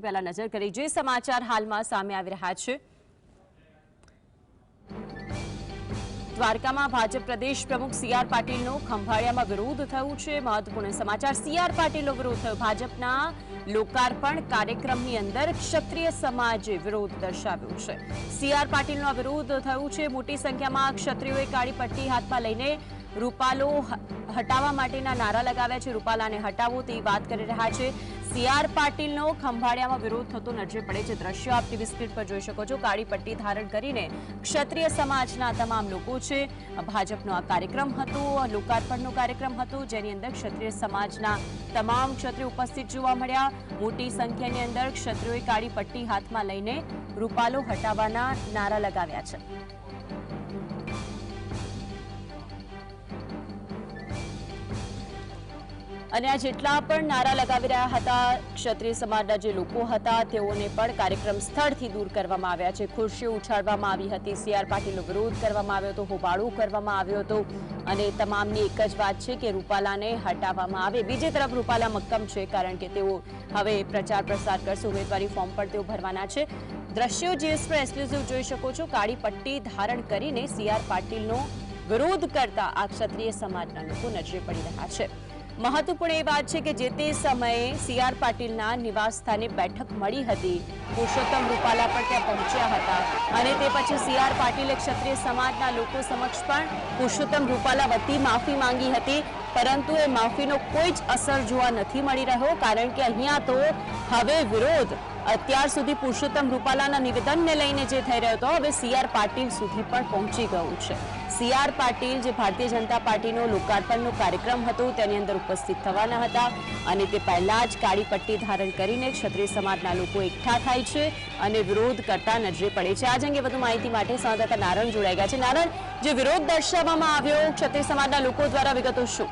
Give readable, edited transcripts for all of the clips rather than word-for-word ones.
पहला नजर करी जे समाचार हाल में सामे आवी रह्या छे। द्वारका में भाजप प्रदेश प्रमुख सीआर पाटील खंभाळिया में विरोध थयो छे। महत्वपूर्ण समाचार सीआर पाटील विरोध थयो। भाजपना लोकार्पण कार्यक्रम अंदर क्षत्रिय समाजे विरोध दर्शाव्यो छे। सीआर पाटील विरोध थयो छे। मोटी संख्या में क्षत्रियोए काळी पट्टी हाथ में लईने रूपालो हटावा माटेना नारा लगाव्या छे। रूपालाने हटावो तेवी वात करी रह्या छे। सीआर पाटीलनो खंभाळियामां विरोध थतो नजरे पड़े छे। दृश्यो आप टीवी स्क्रीन पर जोई शको छो। काળી पट्टी धारण करीने क्षत्रिय समाजना तमाम लोको छे। भाजपनो आ कार्यक्रम हतो, लोकार्पणनो कार्यक्रम हतो, जेनी अंदर क्षत्रिय समाजना तमाम क्षत्रिय उपस्थित जोवा मळ्या। मोटी संख्यानी अंदर क्षत्रियोए काળી पट्टी हाथमां लईने रूपालो हटावाना नारा लगाव्या छे। અને આ જેટલા પણ નારા લગાવી રહ્યા હતા ક્ષત્રિય સમાજના જે લોકો હતા તેઓને પણ કાર્યક્રમ સ્થળથી દૂર કરવામાં આવ્યા છે। ખુરશીઓ ઉછાળવામાં આવી હતી। સીઆર પાટીલનો વિરોધ કરવામાં આવ્યો હતો, હોબાળો કરવામાં આવ્યો હતો અને તમામની એક જ વાત છે કે રૂપાલાને હટાવવામાં આવે। બીજી તરફ રૂપાલા મક્કમ છે કારણ કે તેઓ હવે પ્રચાર પ્રસાર કરશે। ઉમેદવારી ફોર્મ પણ તેઓ ભરવાના છે। દ્રશ્યો જીએસ પર એક્સક્લુઝિવ જોઈ શકો છો। કાળી પટ્ટી ધારણ કરીને સીઆર પાટીલનો વિરોધ કરતા આ ક્ષત્રિય સમાજના લોકો નજરે પડી રહ્યા છે। महत्वपूर्ण ये बात है कि जेते समय सीआर पाटीलना निवास स्थाने बैठक मळी हती। पुरुषोत्तम रूपाला पण त्यां पहोंच्या हता अने ते पछी सीआर पाटीले क्षत्रिय समाजना लोको समक्ष पण पुरुषोत्तम रूपाला वती माफी मांगी हती, परंतु ए माफीनो कोई ज असर जोवा नथी मळी रह्यो कारण के अहींया तो हवे विरोध અત્યાર સુધી પુરુષોત્તમ રૂપાલાના નિવેદનને લઈને જે થઈ રહ્યો હતો હવે સીઆર પાટીલ સુધી પણ પહોંચી ગયું છે। સીઆર પાટીલ જે ભારતીય જનતા પાર્ટીનો લોકાર્પણનો કાર્યક્રમ હતો તેની અંદર ઉપસ્થિત થવાના હતા અને તે પહેલા જ કાળી પટ્ટી ધારણ કરીને ક્ષત્રિય સમાજના લોકો એકઠા થાય છે અને વિરોધ કરતા નજરે પડે છે। આજ અંગે વધુ માહિતી માટે સંવાદદાતા નારણ જોડાઈ ગયા છે। નારણ, જે વિરોધ દર્શાવવામાં આવ્યો ક્ષત્રિય સમાજના લોકો દ્વારા વિગતો શું?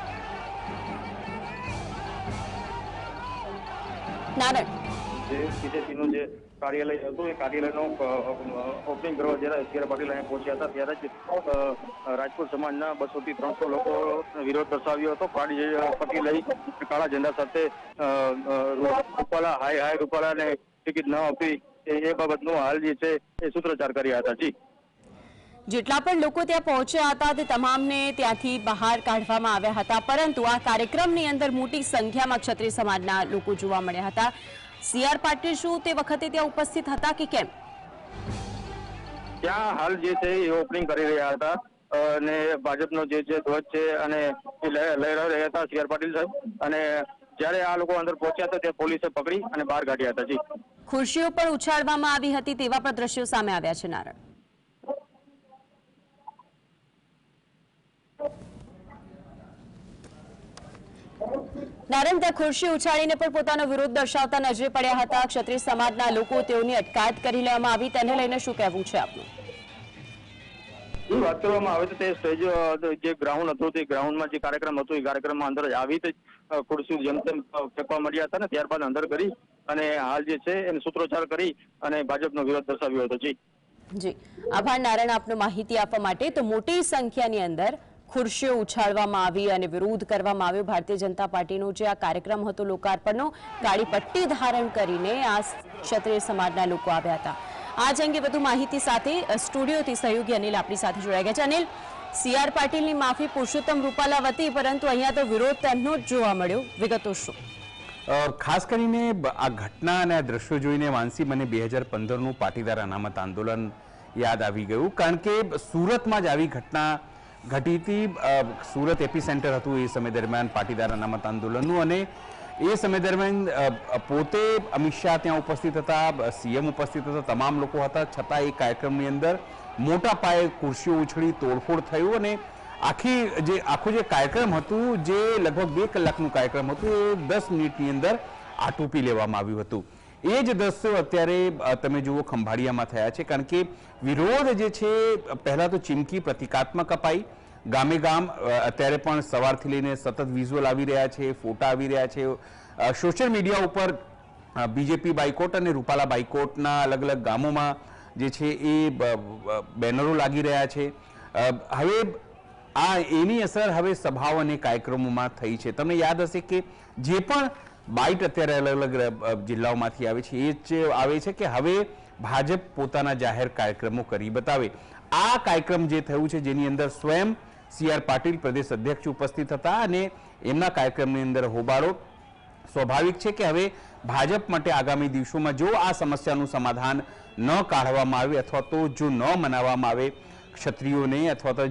નારણ, બીજેપીનું જે કાર્યાલય હતું એ કાર્યાલયનો ઓપનિંગ કરવા જ્યારે સીઆર પાટીલ અહીંયા પહોંચ્યા હતા ત્યારે જ રાજપૂત સમાજના 200 થી 300 લોકો વિરોધ દર્શાવ્યો હતો। કાળી પટ્ટી લઈ કાળા ઝંડા સાથે રૂપાલા હાય રૂપાલાને ટિકિટ ન આપી એ બાબતનો હાલ જે છે એ સૂત્રોચ્ચાર કર્યા હતા। જી, જેટલા પણ લોકો ત્યાં પહોંચ્યા હતા તે તમામને ત્યાંથી બહાર કાઢવામાં આવ્યા હતા, પરંતુ આ કાર્યક્રમની અંદર મોટી સંખ્યામાં ક્ષત્રિય સમાજના લોકો જોવા મળ્યા હતા। सीआर पाटील શું તે વખતે ત્યાં ઉપસ્થિત હતા કે કેમ? ત્યાં હાલ જે છે એ ઓપનિંગ કરી રહ્યા હતા અને ભાજપનો જે છે ધ્વજ છે અને લહેરાવી રહ્યા હતા સીઆર પાટીલ સાહેબ અને જ્યારે આ લોકો અંદર પહોંચ્યા હતા તે પોલીસે પકડી અને બહાર કાઢ્યા હતા। જી, ખુરશીઓ પણ ઉછાળવામાં આવી હતી તેવા પણ દ્રશ્યો સામે આવ્યા છે। નારણ, નારણ ત્યાં ખુરશી ઉછાળીને પણ પોતાનો વિરોધ દર્શાવતા નજરે પડ્યા હતા ક્ષત્રિય સમાજના લોકો। તેઓની અટકાયત કરી લેવામાં આવી, તેને લઈને શું કહેવું છે આપનું? વાત કરવામાં આવે તો તે સ્ટેજ જે ગ્રાઉન્ડ હતું તે ગ્રાઉન્ડમાં જે કાર્યક્રમ હતો એ કાર્યક્રમમાં અંદર આવી જ ખુરશી જેમ તેમ ફેંકવા મળ્યા હતા ને ત્યારબાદ અંદર કરી અને હાલ જે છે એને સૂત્રોચ્ચાર કરી અને ભાજપનો વિરોધ દર્શાવ્યો હતો। જી જી, આભાર નારણ આપનો માહિતી આપવા માટે। તો મોટી સંખ્યાની અંદર ખુરશીઓ ઉછાળવામાં આવી અને વિરોધ કરવામાં આવ્યો। ભારતીય જનતા પાર્ટીનો જે આ કાર્યક્રમ હતો લોકાર્પણનો, કાળી પટ્ટી ધારણ કરીને આ ક્ષત્રિય સમાજના લોકો આવ્યા હતા। આજ અંગે વધુ માહિતી સાથે સ્ટુડિયોથી સહયોગી અનિલ આપણી સાથે જોડાઈ ગયા છે। અનિલ, સીઆર પાટીલની માફી પુરુષોત્તમ રૂપાલા વતી, પરંતુ અહીંયા તો વિરોધ તેમનો જ જોવા મળ્યો, વિગતો શું? ખાસ કરીને આ ઘટના અને આ દ્રશ્યો જોઈને વાંસી મને 2015નું પાટીદાર અનામત આંદોલન યાદ આવી ગયું કારણ કે સુરતમાં જ આવી ઘટના ઘટી હતી। સુરત એપી સેન્ટર હતું એ સમય દરમિયાન પાટીદાર અનામત આંદોલનનું અને એ સમય દરમિયાન પોતે અમિત શાહ ત્યાં ઉપસ્થિત હતા, સીએમ ઉપસ્થિત હતા, તમામ લોકો હતા, છતાં એ કાર્યક્રમની અંદર મોટા પાયે ખુરશીઓ ઉછળી તોડફોડ થયું અને આખું જે કાર્યક્રમ હતું જે લગભગ 2 કલાકનું કાર્યક્રમ હતું એ 10 મિનિટની અંદર આટોપી લેવામાં આવ્યું હતું। એ જ દ્રશ્યો અત્યારે તમે જુઓ ખંભાળિયામાં થયા છે કારણ કે વિરોધ જે છે પહેલા તો ચીમકી પ્રતિકાત્મક અપાઈ, ગામે ગામ અત્યારે પણ સવારથી લઈને સતત વિઝ્યુઅલ આવી રહ્યા છે, ફોટા આવી રહ્યા છે। સોશિયલ મીડિયા ઉપર બીજેપી બાયકોટ અને રૂપાલા બાયકોટના અલગ અલગ ગામોમાં જે છે એ બેનરો લાગી રહ્યા છે। હવે આ એની અસર હવે સભાઓ અને કાર્યક્રમોમાં થઈ છે। તમને યાદ હશે કે જે પણ બાઇટ અત્યારે અલગ અલગ જિલ્લાઓમાંથી આવે છે એ જ આવે છે કે હવે ભાજપ પોતાના જાહેર કાર્યક્રમો કરી બતાવે. આ કાર્યક્રમ જે થયું છે જેની અંદર સ્વયં CR પાટીલ પ્રદેશ અધ્યક્ષ ઉપસ્થિત હતા અને એમના કાર્યક્રમની અંદર હોબાળો સ્વાભાવિક છે કે હવે ભાજપ માટે આગામી દિવસોમાં જો આ સમસ્યાનું સમાધાન ન કાઢવામાં આવે અથવા તો જો ન મનાવવામાં આવે ક્ષત્રિયોને અથવા તો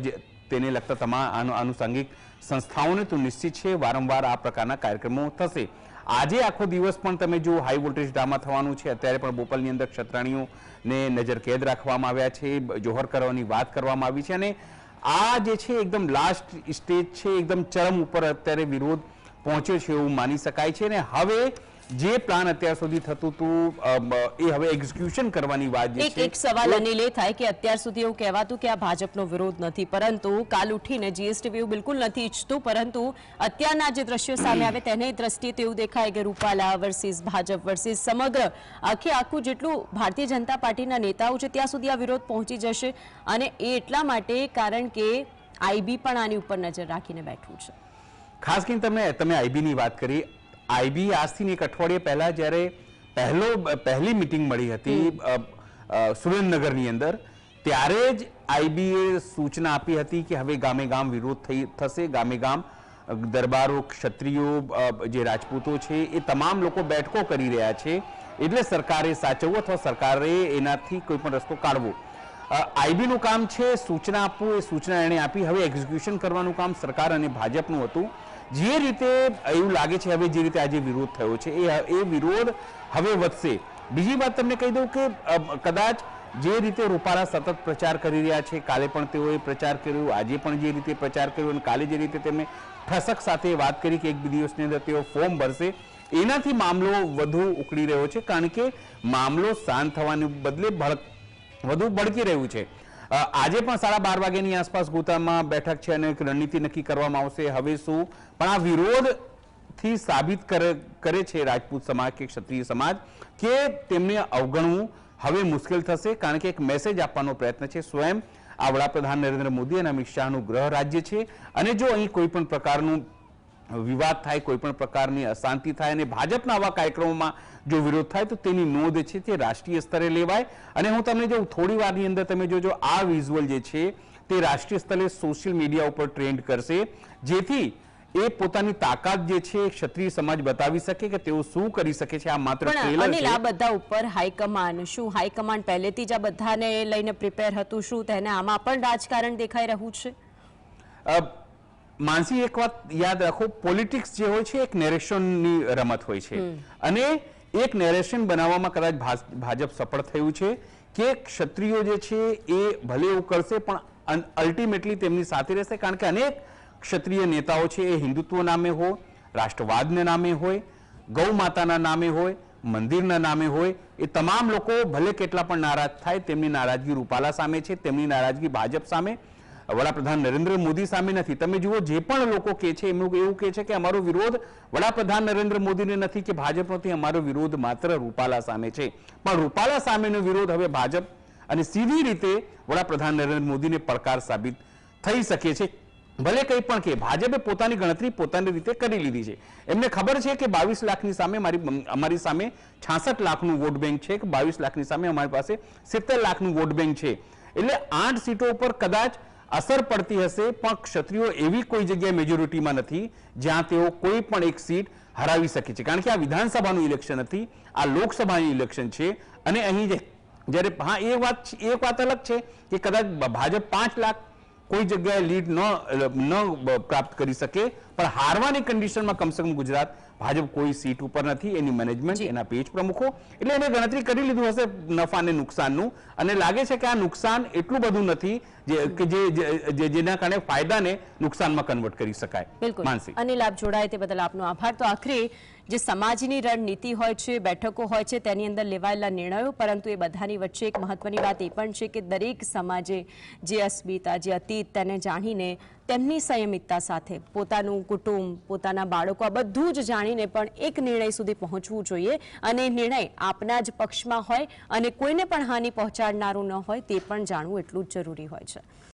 તેને લગતા તમામ આનુષંગિક સંસ્થાઓને, તો નિશ્ચિત છે વારંવાર આ પ્રકારના કાર્યક્રમો થશે. આજે આખો દિવસ પણ તમે જો હાઈ વોલ્ટેજ ડ્રામા થવાનું છે. અત્યારે પણ બોપલની અંદર ક્ષત્રાણીઓને નજર કેદ રાખવામાં આવ્યા છે, જોહર કરવાની વાત કરવામાં આવી છે અને આ જે છે એકદમ લાસ્ટ સ્ટેજ છે, એકદમ ચરમ ઉપર અત્યારે વિરોધ પહોંચ્યો છે એવું માની શકાય છે. ને હવે જે પ્લાન અત્યાર સુધી થતું હતું એ હવે એક્ઝિક્યુશન કરવાની વાત જે છે. એક સવાલ અનિલ એ થાય કે અત્યાર સુધી એવું કહેવાતું કે આ ભાજપનો વિરોધ નથી, પરંતુ કાલ ઉઠીને GSTV એવું બિલકુલ નથી ઈચ્છતું, પરંતુ અત્યારના જે દ્રશ્યો સામે આવે તેની દ્રષ્ટિએ તેવું દેખાય કે રૂપાલા વર્સિસ ભાજપ વર્સિસ સમગ્ર આખું જેટલું ભારતીય જનતા પાર્ટીના નેતાઓ છે ત્યાં સુધી આ વિરોધ પહોંચી જશે. અને એ એટલા માટે કારણ કે IB પણ આની ઉપર નજર રાખીને બેઠું છે. ખાસ કરીને તમે IB ની વાત કરી. IB આજથી એક અઠવાડિયા પહેલા જ્યારે પહેલી મીટિંગ મળી હતી સુરેન્દ્રનગરની અંદર, ત્યારે જ IB એ સૂચના આપી હતી કે હવે ગામે ગામ વિરોધ થશે, ગામે ગામ દરબારો, ક્ષત્રિયો, જે રાજપૂતો છે એ તમામ લોકો બેઠકો કરી રહ્યા છે, એટલે સરકારે સાચવવું અથવા સરકારે એનાથી કોઈ પણ રસ્તો કાઢવો. IB નું કામ છે સૂચના આપવું, એ સૂચના એણે આપી. હવે એક્ઝિક્યુશન કરવાનું કામ સરકાર અને ભાજપનું હતું. જે રીતે એવું લાગે છે હવે જે રીતે આજે વિરોધ થયો છે એ વિરોધ હવે વધશે. બીજી વાત તમને કહી દઉં કે કદાચ જે રીતે રૂપાલા સતત પ્રચાર કરી રહ્યા છે, કાલે પણ તેઓએ પ્રચાર કર્યો, આજે પણ જે રીતે પ્રચાર કર્યો અને કાલે જે રીતે તેમણે ઠસક સાથે વાત કરી કે એક દિવસની અંદર તેઓ ફોર્મ ભરશે, એનાથી મામલો વધુ ઉકળી રહ્યો છે. કારણ કે મામલો શાંત થવાને બદલે વધુ ભડકી રહ્યું છે. આજે પણ 12:30 વાગ્યાની આસપાસ ગોતામાં બેઠક છે અને રણનીતિ નક્કી કરવામાં આવશે. હવે શું પણ આ વિરોધથી સાબિત કરે છે રાજપૂત સમાજ કે ક્ષત્રિય સમાજ કે તેમને અવગણવું હવે મુશ્કેલ થશે. કારણ કે એક મેસેજ આપવાનો પ્રયત્ન છે. સ્વયં આ વડાપ્રધાન નરેન્દ્ર મોદી અને અમિત શાહનું ગૃહ રાજ્ય છે અને જો અહીં કોઈ પણ પ્રકારનું વિવાદ થાય, કોઈ પણ પ્રકારની અશાંતિ થાય અને ભાજપના આવા કાર્યક્રમોમાં જો વિરોધ થાય તો તેની નોંધ છે તે રાષ્ટ્રીય સ્તરે લેવાય. અને હું તમને જો થોડી વારની અંદર તમે જોજો આ વિઝ્યુઅલ જે છે તે રાષ્ટ્રીય સ્તરે સોશિયલ મીડિયા ઉપર ટ્રેન્ડ કરશે, જેથી એ પોતાની તાકાત જે છે ક્ષત્રિય સમાજ બતાવી શકે કે તેઓ શું કરી શકે છે. આ માત્ર ટ્રેલર છે. આ બધા ઉપર હાઈકમાન્ડ શું હાઈકમાન્ડ પહેલેથી જ આ બધાને લઈને પ્રિપેર હતું? શું તેને આમાં પણ રાજકારણ દેખાઈ રહ્યું છે? માનસી, એક વાત યાદ રાખો, પોલિટિક્સ જે હોય છે એક નેરેશનની રમત હોય છે અને એક નેરેશન બનાવવામાં કદાચ ભાજપ સફળ થયું છે કે ક્ષત્રિયો જે છે એ ભલે એવું કરશે પણ અલ્ટિમેટલી તેમની સાથે રહેશે. કારણ કે અનેક ક્ષત્રિય નેતાઓ છે એ હિન્દુત્વ નામે હોય, રાષ્ટ્રવાદના નામે હોય, ગૌ માતાના નામે હોય, મંદિરના નામે હોય, એ તમામ લોકો ભલે કેટલા પણ નારાજ થાય, તેમની નારાજગી રૂપાલા સામે છે, તેમની નારાજગી ભાજપ સામે, વડાપ્રધાન નરેન્દ્ર મોદી સામે નથી. તમે જુઓ જે પણ લોકો કહે છે એમનું એવું કહે છે કે અમારો વિરોધ વડાપ્રધાન નરેન્દ્ર મોદીને નથી કે ભાજપ નથી, અમારો વિરોધ માત્ર રૂપાલા સામે છે. પણ રૂપાલા સામેનો વિરોધ હવે ભાજપ અને સીધી રીતે વડાપ્રધાન નરેન્દ્ર મોદીને પડકાર સાબિત થઈ શકે છે. ભલે કંઈ પણ કે ભાજપે પોતાની ગણતરી પોતાની રીતે કરી લીધી છે. એમને ખબર છે કે 22 લાખની સામે અમારી સામે 66 લાખનું વોટ બેંક છે, કે 22 લાખની સામે અમારી પાસે 70 લાખનું વોટ બેંક છે. એટલે 8 સીટો ઉપર કદાચ અસર પડતી હશે, પણ ક્ષત્રિયો એવી કોઈ જગ્યાએ મેજોરિટીમાં નથી જ્યાં તેઓ કોઈ પણ એક સીટ હરાવી શકે છે. કારણ કે આ વિધાનસભાનું ઇલેક્શન નથી, આ લોકસભાનું ઇલેક્શન છે. અને અહીં જ્યારે એક વાત અલગ છે કે કદાચ ભાજપ 5 લાખ કોઈ જગ્યાએ લીડ ન પ્રાપ્ત કરી શકે, પણ હારવાની કન્ડિશનમાં કમસે કમ ગુજરાત ભાજપ કોઈ સીટ ઉપર નથી. એની મેનેજમેન્ટ, એના પેજ પ્રમુખો, એટલે એને ગણતરી કરી લીધું હશે નફા અને નુકસાનનું, અને લાગે છે કે આ નુકસાન એટલું બધું નથી જેના કારણે ફાયદાને નુકસાનમાં કન્વર્ટ કરી શકાય. બિલકુલ અનિલ, આપ જોડાય તે બદલ આપનો આભાર. તો આખરે જે સમાજની રણનીતિ હોય છે, બેઠકો હોય છે, તેની અંદર લેવાયેલા નિર્ણયો, પરંતુ એ બધાની વચ્ચે એક મહત્વની વાત એ પણ છે કે દરેક સમાજે જે અસ્મિતા, જે અતીત, તેને જાણીને તેમની સંયમિતતા સાથે પોતાનું કુટુંબ, પોતાના બાળકો, આ બધું જ જાણીને પણ એક નિર્ણય સુધી પહોંચવું જોઈએ. અને નિર્ણય આપના જ પક્ષમાં હોય અને કોઈને પણ હાનિ પહોંચાડનારું ન હોય તે પણ જાણવું એટલું જ જરૂરી હોય છે.